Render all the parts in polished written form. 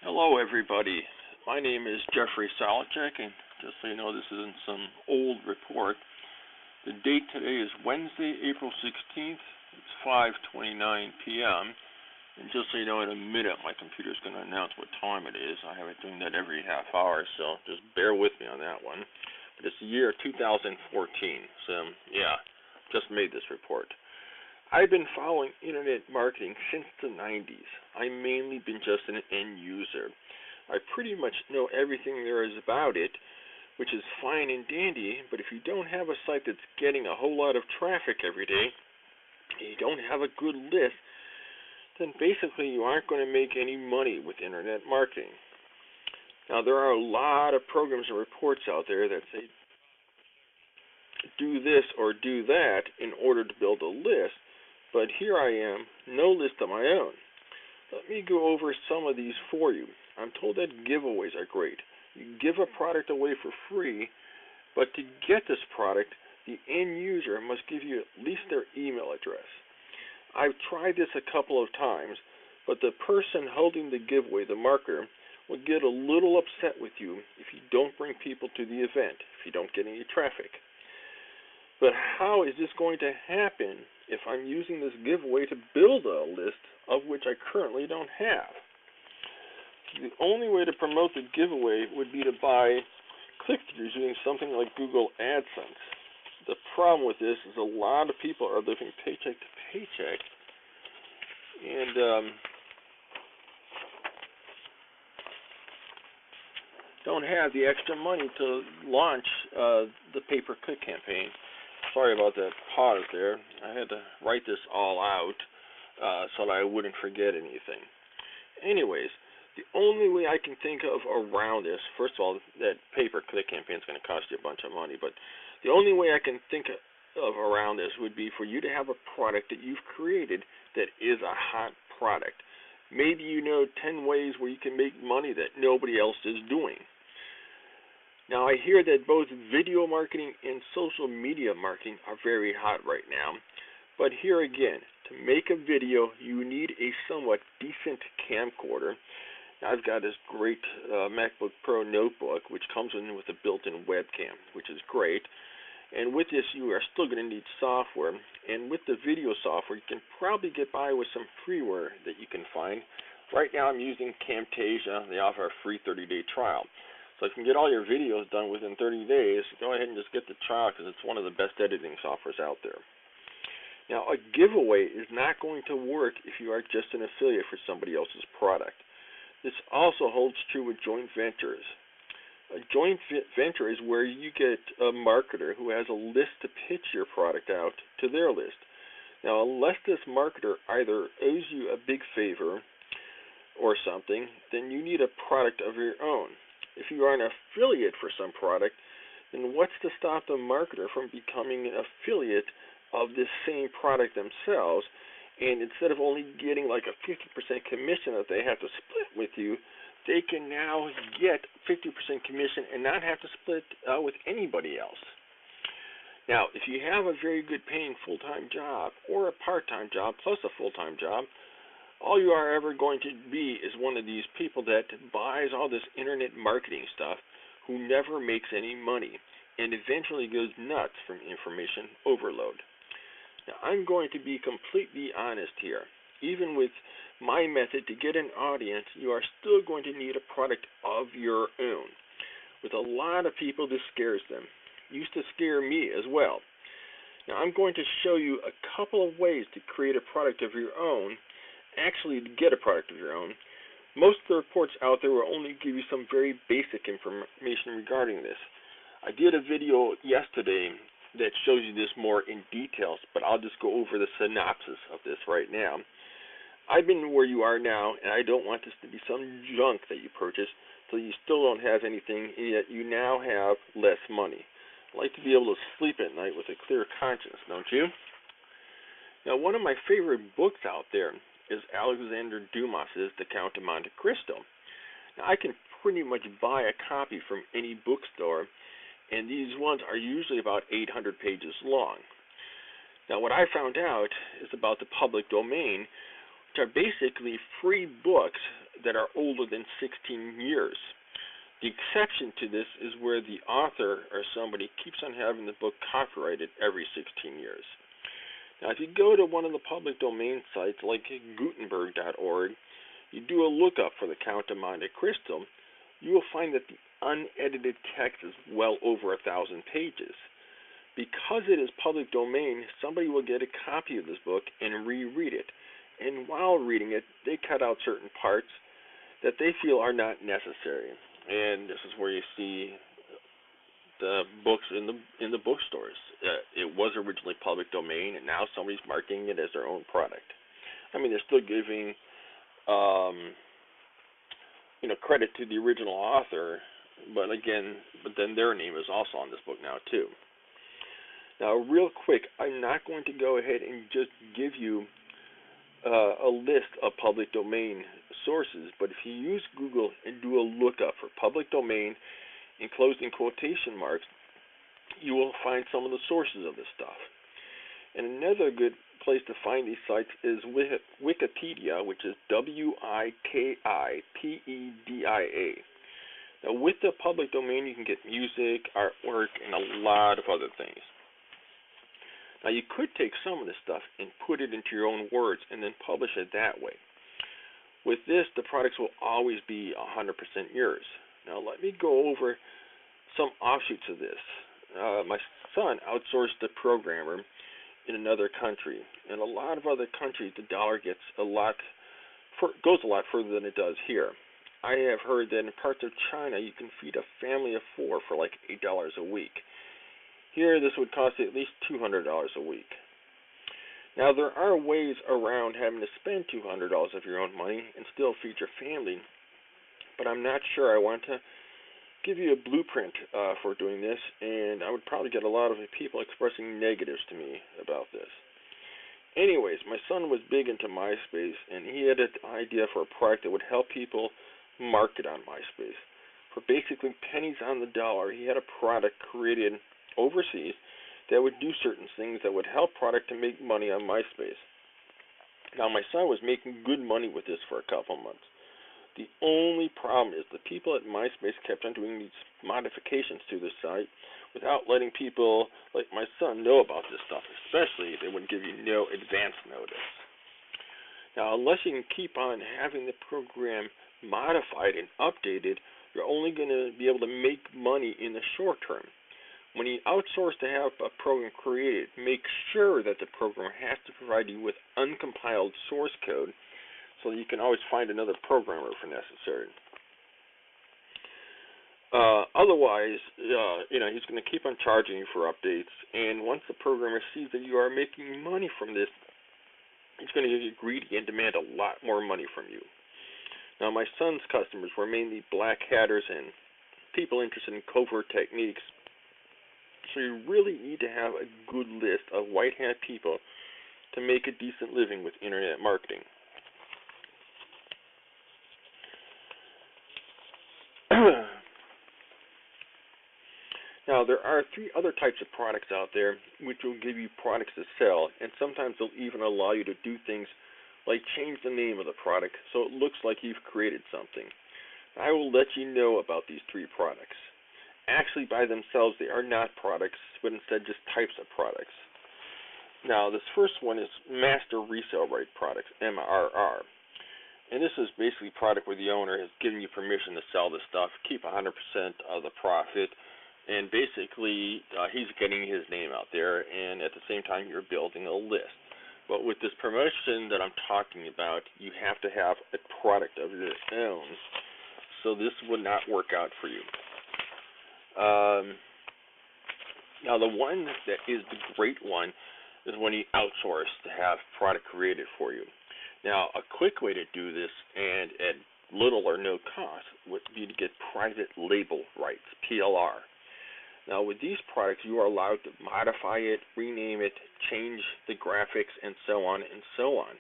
Hello, everybody. My name is Jeffrey Solacek, and just so you know, this isn't some old report. The date today is Wednesday, April 16th. It's 5:29 p.m. And just so you know, in a minute, my computer's going to announce what time it is. I have it doing that every half hour, so just bear with me on that one. But it's the year 2014, so yeah, just made this report. I've been following internet marketing since the 90s. I've mainly been just an end user. I pretty much know everything there is about it, which is fine and dandy, but if you don't have a site that's getting a whole lot of traffic every day, and you don't have a good list, then basically you aren't going to make any money with internet marketing. Now, there are a lot of programs and reports out there that say do this or do that in order to build a list, but here I am, no list of my own. Let me go over some of these for you. I'm told that giveaways are great. You give a product away for free, but to get this product, the end user must give you at least their email address. I've tried this a couple of times, but the person holding the giveaway, the marketer, will get a little upset with you if you don't bring people to the event, if you don't get any traffic. But how is this going to happen if I'm using this giveaway to build a list of which I currently don't have? The only way to promote the giveaway would be to buy click-throughs using something like Google AdSense. The problem with this is a lot of people are living paycheck to paycheck and don't have the extra money to launch the pay-per-click campaign. Sorry about that pause there. I had to write this all out so that I wouldn't forget anything. Anyways, the only way I can think of around this, first of all, that pay-per-click campaign is going to cost you a bunch of money, but the only way I can think of around this would be for you to have a product that you've created that is a hot product. Maybe you know 10 ways where you can make money that nobody else is doing. Now, I hear that both video marketing and social media marketing are very hot right now. But here again, to make a video, you need a somewhat decent camcorder. Now, I've got this great MacBook Pro notebook, which comes in with a built-in webcam, which is great. And with this, you are still going to need software. And with the video software, you can probably get by with some freeware that you can find. Right now, I'm using Camtasia. They offer a free 30-day trial. So if you can get all your videos done within 30 days, go ahead and just get the trial because it's one of the best editing softwares out there. Now, a giveaway is not going to work if you are just an affiliate for somebody else's product. This also holds true with joint ventures. A joint venture is where you get a marketer who has a list to pitch your product out to their list. Now, unless this marketer either owes you a big favor or something, then you need a product of your own. If you are an affiliate for some product, then what's to stop the marketer from becoming an affiliate of this same product themselves? And instead of only getting like a 50% commission that they have to split with you, they can now get 50% commission and not have to split with anybody else. Now, if you have a very good paying full-time job or a part-time job plus a full-time job, all you are ever going to be is one of these people that buys all this internet marketing stuff who never makes any money and eventually goes nuts from information overload. Now, I'm going to be completely honest here. Even with my method to get an audience, you are still going to need a product of your own. With a lot of people, this scares them. It used to scare me as well. Now, I'm going to show you a couple of ways to create a product of your own. Actually, to get a product of your own. Most of the reports out there will only give you some very basic information regarding this. I did a video yesterday that shows you this more in details, but I'll just go over the synopsis of this right now. I've been where you are now, and I don't want this to be some junk that you purchase so you still don't have anything, and yet you now have less money. I like to be able to sleep at night with a clear conscience, don't you? Now, one of my favorite books out there is Alexander Dumas's The Count of Monte Cristo. Now, I can pretty much buy a copy from any bookstore, and these ones are usually about 800 pages long. Now, what I found out is about the public domain, which are basically free books that are older than 16 years. The exception to this is where the author or somebody keeps on having the book copyrighted every 16 years. Now, if you go to one of the public domain sites like Gutenberg.org, you do a lookup for the Count of Monte Cristo, you will find that the unedited text is well over 1,000 pages. Because it is public domain, somebody will get a copy of this book and reread it. And while reading it, they cut out certain parts that they feel are not necessary. And this is where you see the books in the bookstores. It was originally public domain, and now somebody's marketing it as their own product. I mean, they're still giving credit to the original author, but then their name is also on this book now too. Now, real quick, I'm not going to go ahead and just give you a list of public domain sources, but if you use Google and do a lookup for public domain enclosed in quotation marks, you will find some of the sources of this stuff. And another good place to find these sites is Wikipedia, which is Wikipedia. Now, with the public domain, you can get music, artwork, and a lot of other things. Now, you could take some of this stuff and put it into your own words and then publish it that way. With this, the products will always be 100% yours. Now, let me go over some offshoots of this. My son outsourced a programmer in another country. In a lot of other countries, the dollar goes a lot further than it does here. I have heard that in parts of China, you can feed a family of 4 for like $8 a week. Here, this would cost you at least $200 a week. Now, there are ways around having to spend $200 of your own money and still feed your family, but I'm not sure I want to give you a blueprint for doing this, and I would probably get a lot of people expressing negatives to me about this. Anyways, my son was big into MySpace, and he had an idea for a product that would help people market on MySpace. For basically pennies on the dollar, he had a product created overseas that would do certain things that would help product to make money on MySpace. Now, my son was making good money with this for a couple months. The only problem is the people at MySpace kept on doing these modifications to the site without letting people like my son know about this stuff, especially they wouldn't give you no advance notice. Now, unless you can keep on having the program modified and updated, you're only going to be able to make money in the short term. When you outsource to have a program created, make sure that the program has to provide you with uncompiled source code so that you can always find another programmer if necessary. Otherwise, he's going to keep on charging you for updates, and once the programmer sees that you are making money from this, he's going to get greedy and demand a lot more money from you. Now, my son's customers were mainly black hatters and people interested in covert techniques. So you really need to have a good list of white hat people to make a decent living with internet marketing. Now, there are 3 other types of products out there which will give you products to sell, and sometimes they'll even allow you to do things like change the name of the product so it looks like you've created something. I will let you know about these 3 products. Actually, by themselves, they are not products, but instead just types of products. Now, this first one is Master Resale Right Products, MRR. And this is basically a product where the owner has given you permission to sell this stuff, keep 100% of the profit, and basically he's getting his name out there, and at the same time you're building a list. But with this promotion that I'm talking about, you have to have a product of your own, so this would not work out for you. Now, the one that is the great one is when you outsource to have product created for you. Now, a quick way to do this, and at little or no cost, would be to get private label rights, PLR. Now, with these products, you are allowed to modify it, rename it, change the graphics, and so on and so on.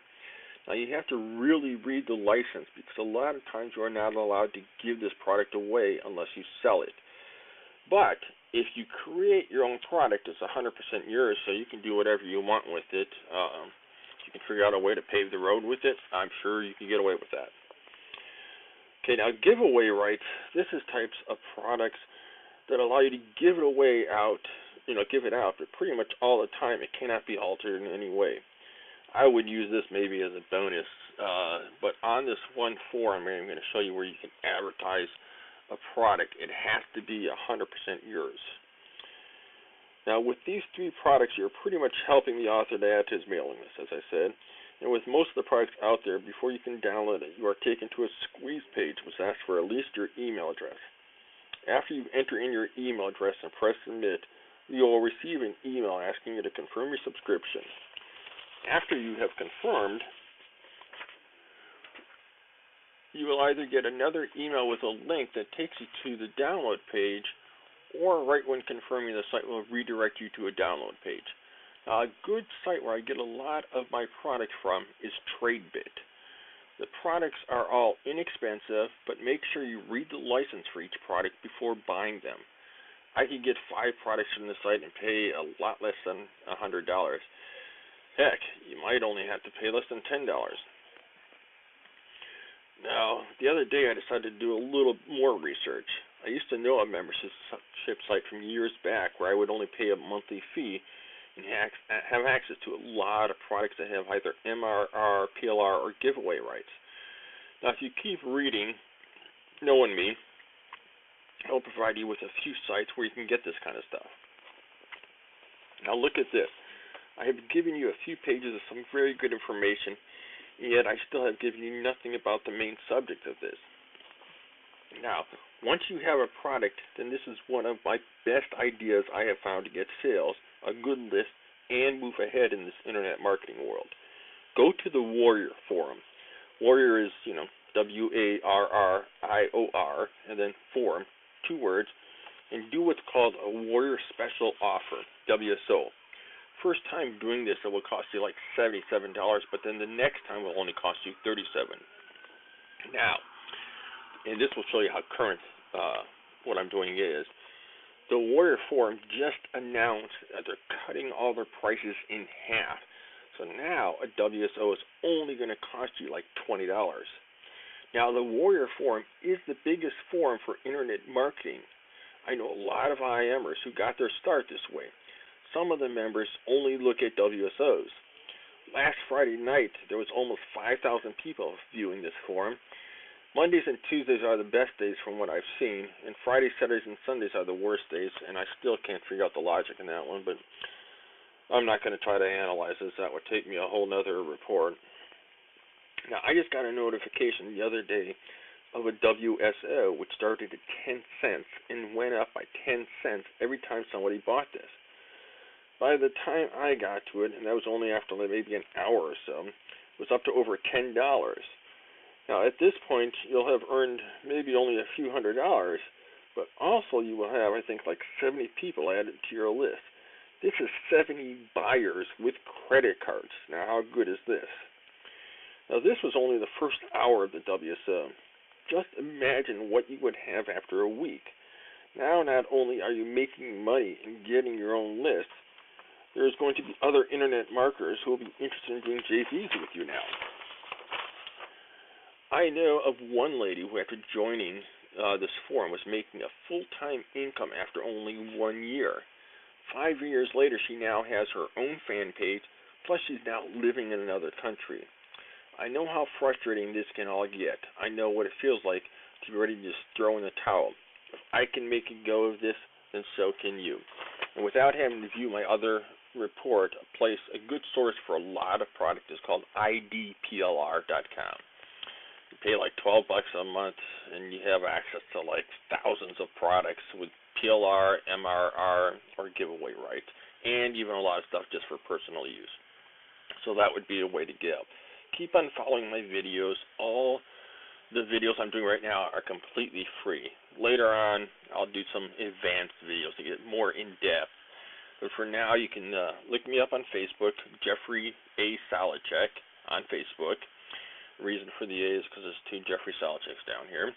Now, you have to really read the license because a lot of times you are not allowed to give this product away unless you sell it. But if you create your own product, it's 100% yours, so you can do whatever you want with it. You can figure out a way to pave the road with it. I'm sure you can get away with that. Okay, now giveaway rights. This is types of products that allow you to give it away out, give it out, but pretty much all the time. It cannot be altered in any way. I would use this maybe as a bonus, but on this one forum, I'm going to show you where you can advertise a product. It has to be 100% yours. Now, with these three products, you're pretty much helping the author to add to his mailing list, as I said. And with most of the products out there, before you can download it, you are taken to a squeeze page, which asks for at least your email address. After you enter in your email address and press submit, you will receive an email asking you to confirm your subscription. After you have confirmed, you will either get another email with a link that takes you to the download page, or right when confirming, the site will redirect you to a download page. Now, a good site where I get a lot of my products from is TradeBit. The products are all inexpensive, but make sure you read the license for each product before buying them. I could get 5 products from the site and pay a lot less than $100. Heck, you might only have to pay less than $10. Now, the other day I decided to do a little more research. I used to know a membership site from years back where I would only pay a monthly fee and have access to a lot of products that have either MRR, PLR, or giveaway rights. Now, if you keep reading, knowing me, I'll provide you with a few sites where you can get this kind of stuff. Now, look at this. I have given you a few pages of some very good information, yet I still have given you nothing about the main subject of this. Now, once you have a product, then this is one of my best ideas I have found to get sales, a good list, and move ahead in this internet marketing world. Go to the Warrior Forum. Warrior is, WARRIOR, and then Forum, 2 words, and do what's called a Warrior Special Offer, WSO. First time doing this, it will cost you like $77, but then the next time will only cost you $37. Now, and this will show you how current what I'm doing is. The Warrior Forum just announced that they're cutting all their prices in half. So now a WSO is only going to cost you like $20. Now, the Warrior Forum is the biggest forum for internet marketing. I know a lot of IMers who got their start this way. Some of the members only look at WSOs. Last Friday night, there was almost 5,000 people viewing this forum. Mondays and Tuesdays are the best days from what I've seen, and Fridays, Saturdays, and Sundays are the worst days, and I still can't figure out the logic in that one, but I'm not going to try to analyze this. That would take me a whole nother report. Now, I just got a notification the other day of a WSO, which started at 10 cents and went up by 10 cents every time somebody bought this. By the time I got to it, and that was only after maybe an hour or so, it was up to over $10. Now, at this point, you'll have earned maybe only a few $100s, but also you will have, I think, like 70 people added to your list. This is 70 buyers with credit cards. Now, how good is this? Now, this was only the first hour of the WSO. Just imagine what you would have after a week. Now, not only are you making money and getting your own list, there's going to be other internet marketers who will be interested in doing JVs with you now. I know of one lady who, after joining this forum, was making a full-time income after only 1 year. 5 years later, she now has her own fan page, plus she's now living in another country. I know how frustrating this can all get. I know what it feels like to be ready to just throw in the towel. If I can make a go of this, then so can you. And without having to view my other report, a good source for a lot of product is called idplr.com. You pay like $12 a month, and you have access to like thousands of products with PLR, MRR, or giveaway rights, and even a lot of stuff just for personal use. So that would be a way to go. Keep on following my videos. All the videos I'm doing right now are completely free. Later on, I'll do some advanced videos to get more in-depth. But for now, you can look me up on Facebook, Jeffrey A. Salachek on Facebook. The reason for the A is because there's 2 Jeffrey Salacheks down here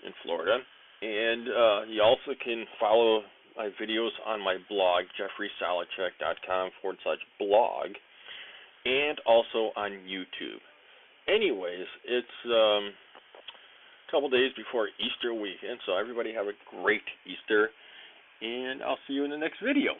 in Florida. And you also can follow my videos on my blog, jeffreysalachek.com/blog, and also on YouTube. Anyways, it's couple days before Easter weekend. So everybody have a great Easter, and I'll see you in the next video.